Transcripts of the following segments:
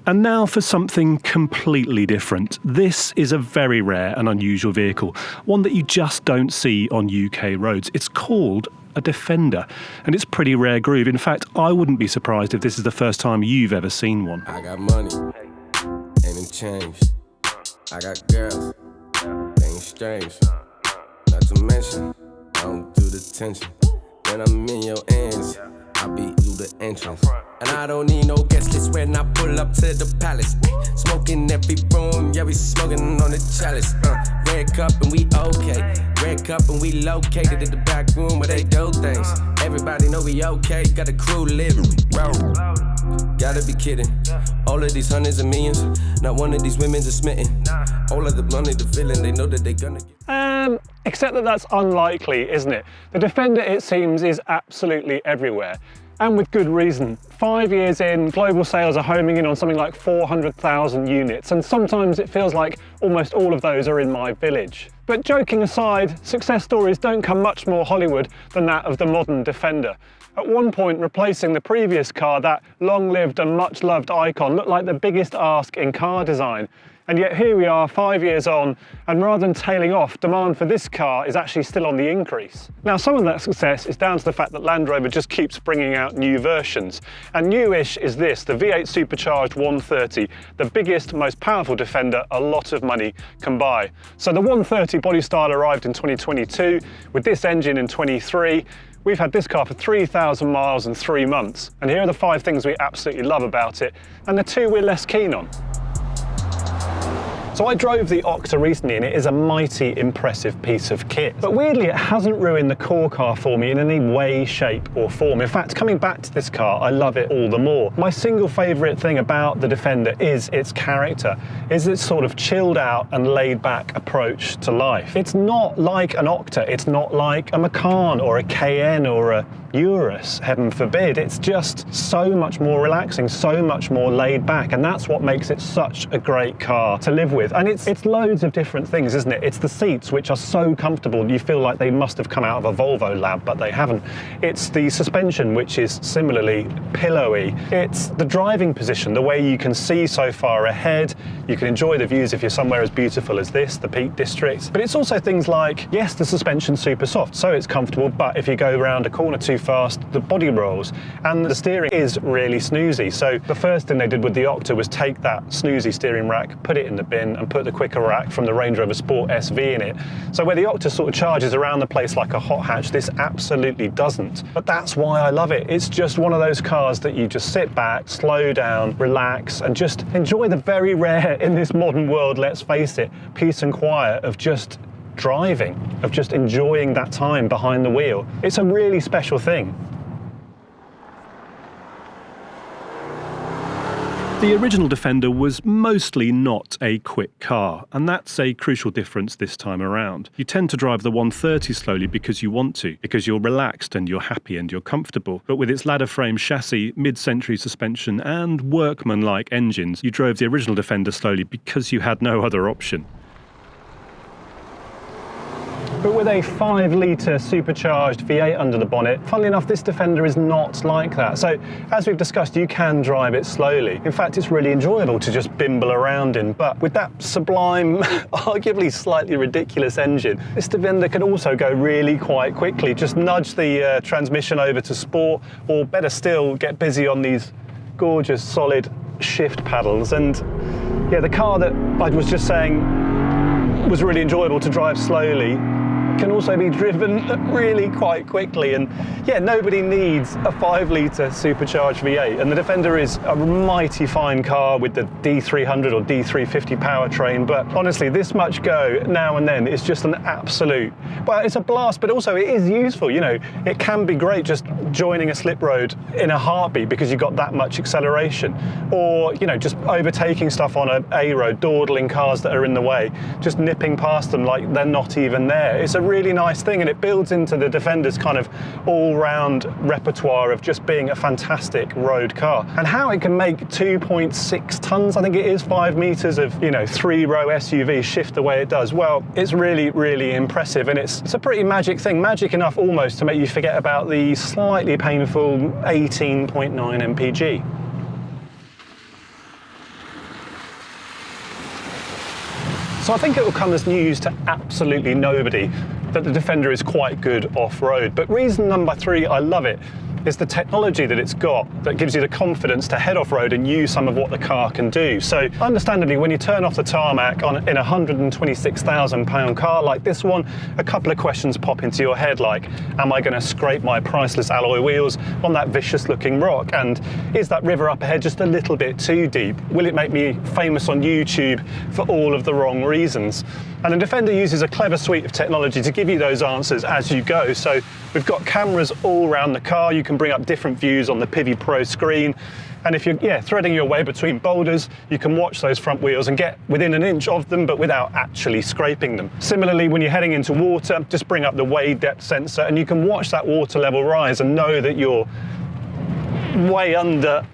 And now for something completely different. This is a very rare and unusual vehicle, one that you just don't see on UK roads. It's called a Defender, and it's pretty rare groove. In fact, I wouldn't be surprised if this is the first time you've ever seen one. I got money, ain't it changed. I got girls, they ain't strange. Not to mention, I don't do the tension. When I'm in your hands, I beat you the entrance. And I don't need no guest list when I pull up to the palace. Smoking every room, yeah, we smoking on the chalice. Red cup and we okay. Red cup and we located in the back room where they do things. Everybody know we okay, got a crew living. Gotta be kidding. All of these hundreds of millions, not one of these women's are smitten. All of the money, the feeling, they know that they gonna get. Except that that's unlikely, isn't it? The Defender, it seems, is absolutely everywhere. And with good reason. 5 years in, global sales are homing in on something like 400,000 units, and sometimes it feels like almost all of those are in my village. But joking aside, success stories don't come much more Hollywood than that of the modern Defender. At one point, replacing the previous car, that long-lived and much-loved icon looked like the biggest ask in car design. And yet here we are 5 years on, and rather than tailing off, demand for this car is actually still on the increase. Now, some of that success is down to the fact that Land Rover just keeps bringing out new versions. And newish is this, the V8 supercharged 130, the biggest, most powerful Defender a lot of money can buy. So the 130 body style arrived in 2022, with this engine in 23. We've had this car for 3,000 miles in 3 months. And here are the 5 things we absolutely love about it, and the 2 we're less keen on. So I drove the Octa recently, and it is a mighty impressive piece of kit. But weirdly, it hasn't ruined the core car for me in any way, shape or form. In fact, coming back to this car, I love it all the more. My single favourite thing about the Defender is its character, is its sort of chilled out and laid back approach to life. It's not like an Octa, it's not like a Macan or a Cayenne or a Urus, heaven forbid. It's just so much more relaxing, so much more laid back, and that's what makes it such a great car to live with. And it's loads of different things, isn't it? It's the seats, which are so comfortable you feel like they must have come out of a Volvo lab, but they haven't. It's the suspension, which is similarly pillowy. It's the driving position, the way you can see so far ahead. You can enjoy the views if you're somewhere as beautiful as this, the Peak District. But it's also things like, yes, the suspension's super soft, so it's comfortable, but if you go around a corner too fast, the body rolls, and the steering is really snoozy. So the first thing they did with the Octa was take that snoozy steering rack, put it in the bin, and put the quicker rack from the Range Rover Sport SV in it. So where the Octa sort of charges around the place like a hot hatch, this absolutely doesn't. But that's why I love it. It's just one of those cars that you just sit back, slow down, relax, and just enjoy the very rare in this modern world, let's face it, peace and quiet of just driving, of just enjoying that time behind the wheel. It's a really special thing. The original Defender was mostly not a quick car, and that's a crucial difference this time around. You tend to drive the 130 slowly because you want to, because you're relaxed and you're happy and you're comfortable. But with its ladder frame chassis, mid-century suspension and workman-like engines, you drove the original Defender slowly because you had no other option. But with a 5-litre supercharged V8 under the bonnet, funnily enough, this Defender is not like that. So, as we've discussed, you can drive it slowly. In fact, it's really enjoyable to just bimble around in. But with that sublime, arguably slightly ridiculous engine, this Defender can also go really quite quickly. Just nudge the transmission over to Sport, or better still, get busy on these gorgeous, solid shift paddles. And yeah, the car that I was just saying was really enjoyable to drive slowly can also be driven really quite quickly. And yeah, nobody needs a 5-litre supercharged V8, and the Defender is a mighty fine car with the D300 or D350 powertrain, but honestly, this much go now and then is just an absolute, well, it's a blast, but also it is useful. You know, it can be great just joining a slip road in a heartbeat because you've got that much acceleration, or, you know, just overtaking stuff on an A road, dawdling cars that are in the way, just nipping past them like they're not even there. It's a really nice thing, and it builds into the Defender's kind of all-round repertoire of just being a fantastic road car. And how it can make 2.6 tons, I think it is, 5 meters of, you know, 3-row SUV shift the way it does, well, it's really, really impressive, and it's a pretty magic thing, magic enough almost to make you forget about the slightly painful 18.9 mpg. So I think it will come as news to absolutely nobody that the Defender is quite good off-road. But reason number 3 I love it is the technology that it's got that gives you the confidence to head off-road and use some of what the car can do. So understandably, when you turn off the tarmac in a £126,000 car like this one, a couple of questions pop into your head like, am I going to scrape my priceless alloy wheels on that vicious looking rock? And is that river up ahead just a little bit too deep? Will it make me famous on YouTube for all of the wrong reasons? And the Defender uses a clever suite of technology to give you those answers as you go. So we've got cameras all around the car. You can bring up different views on the Pivi Pro screen. And if you're threading your way between boulders, you can watch those front wheels and get within an inch of them, but without actually scraping them. Similarly, when you're heading into water, just bring up the wade depth sensor and you can watch that water level rise and know that you're way under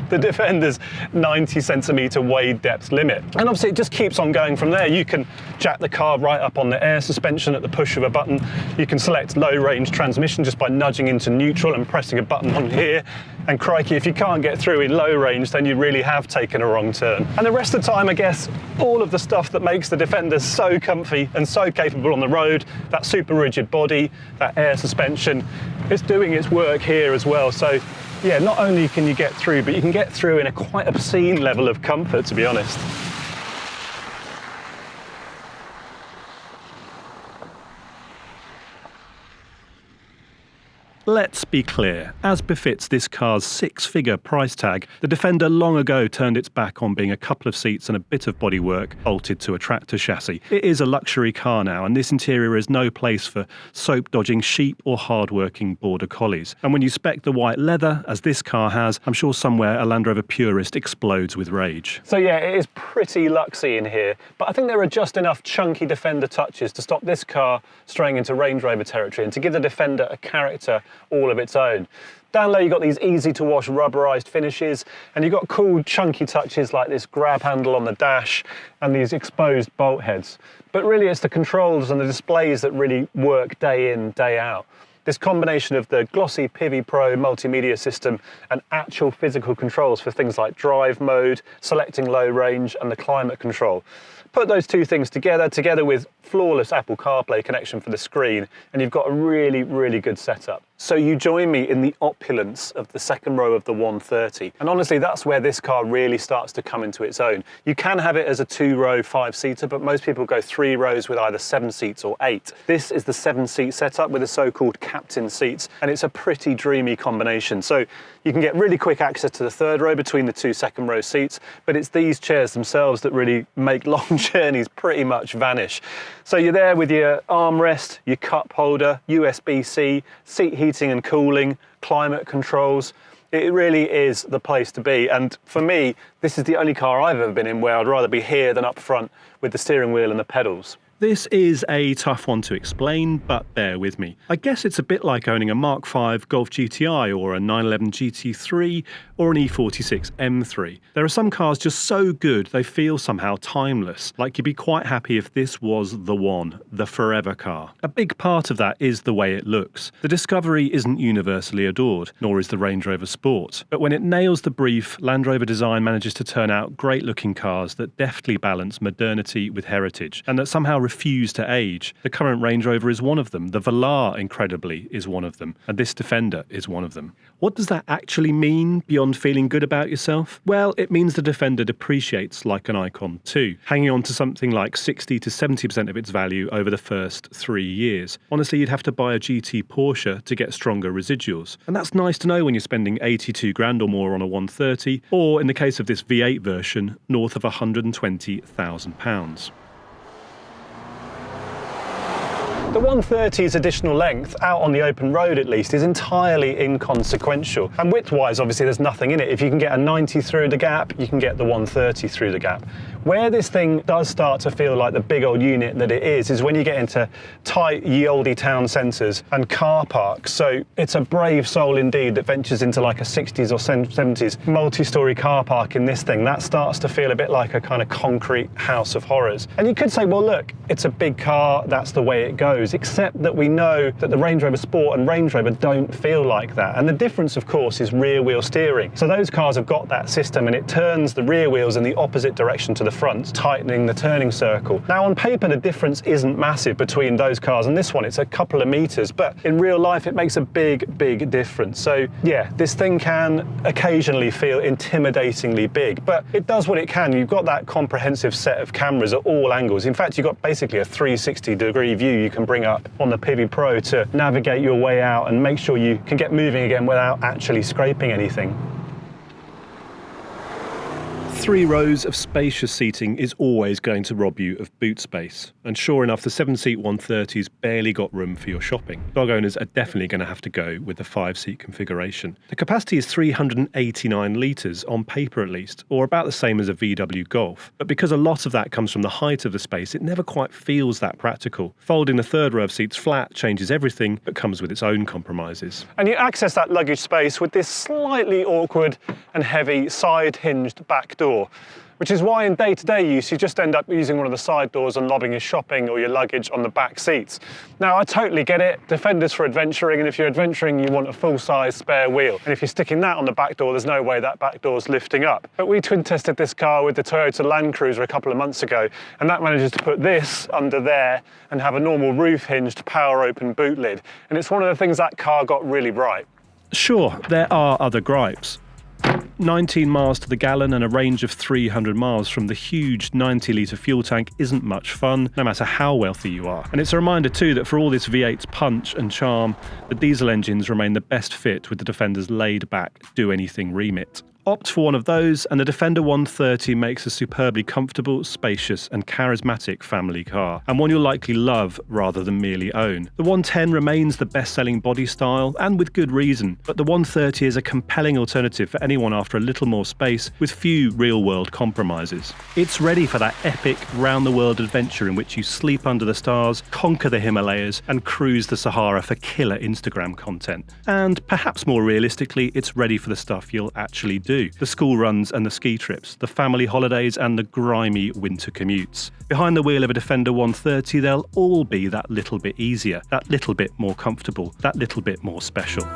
the Defender's 90 centimetre wade depth limit. And obviously it just keeps on going from there. You can jack the car right up on the air suspension at the push of a button. You can select low range transmission just by nudging into neutral and pressing a button on here. And crikey, if you can't get through in low range, then you really have taken a wrong turn. And the rest of the time, I guess, all of the stuff that makes the Defender so comfy and so capable on the road, that super rigid body, that air suspension, it's doing its work here as well. So yeah, not only can you get through, but you can get through in a quite obscene level of comfort, to be honest. Let's be clear, as befits this car's 6-figure price tag, the Defender long ago turned its back on being a couple of seats and a bit of bodywork bolted to a tractor chassis. It is a luxury car now, and this interior is no place for soap-dodging sheep or hard-working border collies. And when you spec the white leather, as this car has, I'm sure somewhere a Land Rover purist explodes with rage. So yeah, it is pretty luxy in here, but I think there are just enough chunky Defender touches to stop this car straying into Range Rover territory and to give the Defender a character all of its own. Down low you've got these easy to wash rubberized finishes, and you've got cool chunky touches like this grab handle on the dash and these exposed bolt heads. But really it's the controls and the displays that really work day in, day out. This combination of the glossy Pivi Pro multimedia system and actual physical controls for things like drive mode, selecting low range and the climate control. Put those two things together with flawless Apple CarPlay connection for the screen, and you've got a really, really good setup. So you join me in the opulence of the second row of the 130. And honestly, that's where this car really starts to come into its own. You can have it as a 2-row 5-seater, but most people go 3 rows with either 7 seats or 8. This is the 7-seat setup with the so-called captain seats, and it's a pretty dreamy combination. So you can get really quick access to the 3rd row between the 2 second-row seats, but it's these chairs themselves that really make long journeys pretty much vanish. So you're there with your armrest, your cup holder, USB-C, seat heating and cooling, climate controls. It really is the place to be. And for me, this is the only car I've ever been in where I'd rather be here than up front with the steering wheel and the pedals. This is a tough one to explain, but bear with me. I guess it's a bit like owning a Mark V Golf GTI or a 911 GT3 or an E46 M3. There are some cars just so good they feel somehow timeless, like you'd be quite happy if this was the one, the forever car. A big part of that is the way it looks. The Discovery isn't universally adored, nor is the Range Rover Sport. But when it nails the brief, Land Rover design manages to turn out great-looking cars that deftly balance modernity with heritage, and that somehow refuse to age. The current Range Rover is one of them. The Velar, incredibly, is one of them. And this Defender is one of them. What does that actually mean beyond feeling good about yourself? Well, it means the Defender depreciates like an icon too, hanging on to something like 60 to 70% of its value over the first 3 years. Honestly, you'd have to buy a GT Porsche to get stronger residuals. And that's nice to know when you're spending 82 grand or more on a 130, or in the case of this V8 version, north of £120,000. The 130's additional length, out on the open road at least, is entirely inconsequential. And width-wise, obviously, there's nothing in it. If you can get a 90 through the gap, you can get the 130 through the gap. Where this thing does start to feel like the big old unit that it is when you get into tight ye olde town centres and car parks. So it's a brave soul indeed that ventures into like a 60s or 70s multi-storey car park in this thing. That starts to feel a bit like a kind of concrete house of horrors. And you could say, well, look, it's a big car, that's the way it goes. pros, except that we know that the Range Rover Sport and Range Rover don't feel like that. And the difference, of course, is rear wheel steering. So those cars have got that system, and it turns the rear wheels in the opposite direction to the front, tightening the turning circle. Now, on paper, the difference isn't massive between those cars and this one. It's a couple of meters, but in real life, it makes a big difference. So yeah, this thing can occasionally feel intimidatingly big, but it does what it can. You've got that comprehensive set of cameras at all angles. In fact, you've got basically a 360-degree view you can bring up on the Pivi Pro to navigate your way out and make sure you can get moving again without actually scraping anything. 3 rows of spacious seating is always going to rob you of boot space. And sure enough, the 7-seat 130's barely got room for your shopping. Dog owners are definitely going to have to go with the 5-seat configuration. The capacity is 389 litres, on paper at least, or about the same as a VW Golf. But because a lot of that comes from the height of the space, it never quite feels that practical. Folding the third row of seats flat changes everything, but comes with its own compromises. And you access that luggage space with this slightly awkward and heavy side-hinged back door, which is why in day-to-day use you just end up using one of the side doors and lobbing your shopping or your luggage on the back seats. Now, I totally get it. Defender's for adventuring, and if you're adventuring, you want a full-size spare wheel. And if you're sticking that on the back door, there's no way that back door's lifting up. But we twin tested this car with the Toyota Land Cruiser a couple of months ago, and that manages to put this under there and have a normal roof-hinged power-open boot lid. And it's one of the things that car got really right. Sure, there are other gripes. 19 miles to the gallon and a range of 300 miles from the huge 90-litre fuel tank isn't much fun, no matter how wealthy you are. And it's a reminder too that for all this V8's punch and charm, the diesel engines remain the best fit with the Defender's laid-back, do-anything remit. Opt for one of those, and the Defender 130 makes a superbly comfortable, spacious and charismatic family car, and one you'll likely love rather than merely own. The 110 remains the best-selling body style, and with good reason, but the 130 is a compelling alternative for anyone after a little more space with few real-world compromises. It's ready for that epic, round-the-world adventure in which you sleep under the stars, conquer the Himalayas, and cruise the Sahara for killer Instagram content. And perhaps more realistically, it's ready for the stuff you'll actually do. The school runs and the ski trips, the family holidays and the grimy winter commutes. Behind the wheel of a Defender 130, they'll all be that little bit easier, that little bit more comfortable, that little bit more special.